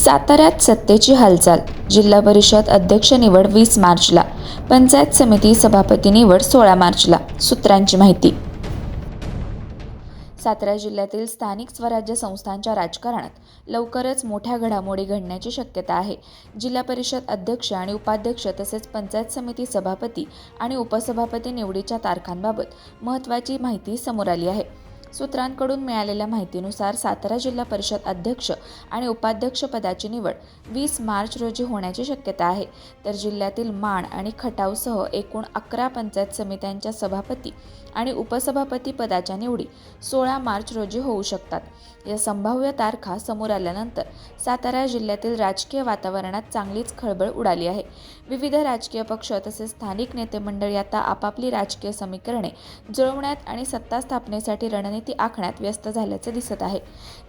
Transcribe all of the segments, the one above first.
साताऱ्यात सत्तेची हालचाल. जिल्हा परिषद अध्यक्ष निवड 20 मार्चला, पंचायत समिती सभापती निवड 16 मार्चला. सूत्रांची माहिती. सातारा जिल्ह्यातील स्थानिक स्वराज्य संस्थांच्या राजकारणात लवकरच मोठ्या घडामोडी घडण्याची शक्यता आहे. जिल्हा परिषद अध्यक्ष आणि उपाध्यक्ष तसेच पंचायत समिती सभापती आणि उपसभापती निवडीच्या तारखांबाबत महत्त्वाची माहिती समोर आली आहे. सूत्रांकडून मिळालेल्या माहितीनुसार सातारा जिल्हा परिषद अध्यक्ष आणि उपाध्यक्ष पदाची निवड 20 मार्च रोजी होण्याची शक्यता आहे. तर जिल्ह्यातील माण आणि खटावसह एकूण 11 पंचायत समित्यांच्या सभापती आणि उपसभापती पदाच्या निवडी 16 मार्च रोजी होऊ शकतात. या संभाव्य तारखा समोर आल्यानंतर सातारा जिल्ह्यातील राजकीय वातावरणात चांगलीच खळबळ उडाली आहे. विविध राजकीय पक्ष तसेच स्थानिक नेते मंडळी आता आपापली राजकीय समीकरणे जुळवण्यात आणि सत्ता स्थापनेसाठी रणनीती आखण्यात व्यस्त झाल्याचे दिसत आहे.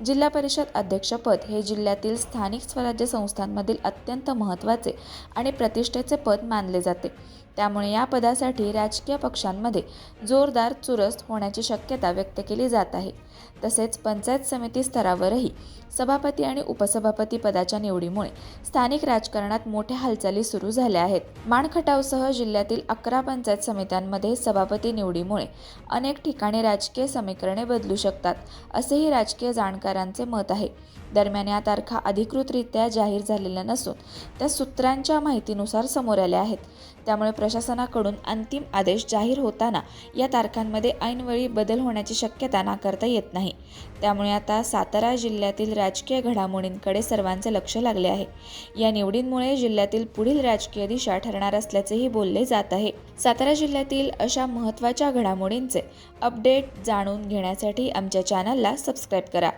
जिल्हा परिषद अध्यक्षपद हे जिल्ह्यातील स्थानिक स्वराज्य संस्थांमधील अत्यंत महत्त्वाचे आणि प्रतिष्ठेचे पद मानले जाते. त्यामुळे या पदासाठी राजकीय पक्षांमध्ये जोरदार चुरस होण्याची शक्यता व्यक्त केली जात आहे. तसेच पंचायत समिती स्तरावरही सभापती आणि उपसभापती पदाच्या निवडीमुळे स्थानिक राजकारणात मोठ्या हालचाली सुरू झाल्या आहेत. माणखटावसह जिल्ह्यातील 11 पंचायत समित्यांमध्ये सभापती निवडीमुळे अनेक ठिकाणी राजकीय समीकरणे बदलू शकतात, असेही राजकीय जाणकारांचे मत आहे. दरम्यान या तारखा अधिकृतरित्या जाहीर झालेल्या नसून त्या सूत्रांच्या माहितीनुसार समोर आल्या आहेत. त्यामुळे प्रशासनाकडून अंतिम आदेश जाहीर होताना या तारखांमध्ये ऐनवेळी बदल होण्याची शक्यता नाकारता येत नाही. त्यामुळे आता सातारा जिल्ह्यातील राजकीय घडामोडींकडे सर्वांचे लक्ष लागले आहे. या निवडींमुळे जिल्ह्यातील पुढील राजकीय दिशा ठरणार असल्याचेही बोलले जात आहे. सातारा जिल्ह्यातील अशा महत्त्वाच्या घडामोडींचे अपडेट जाणून घेण्यासाठी आमच्या चॅनलला सबस्क्राईब करा.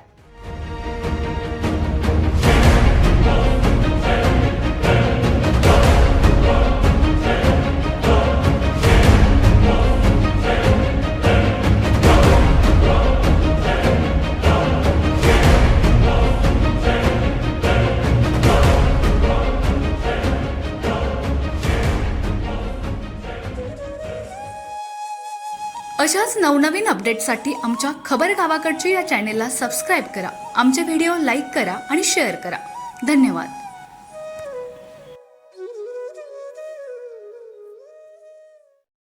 अशाच नवनवीन अपडेट्ससाठी आमच्या खबर गावाकडची या चॅनेलला सबस्क्राईब करा. आमचे व्हिडिओ लाईक करा आणि शेअर करा. धन्यवाद.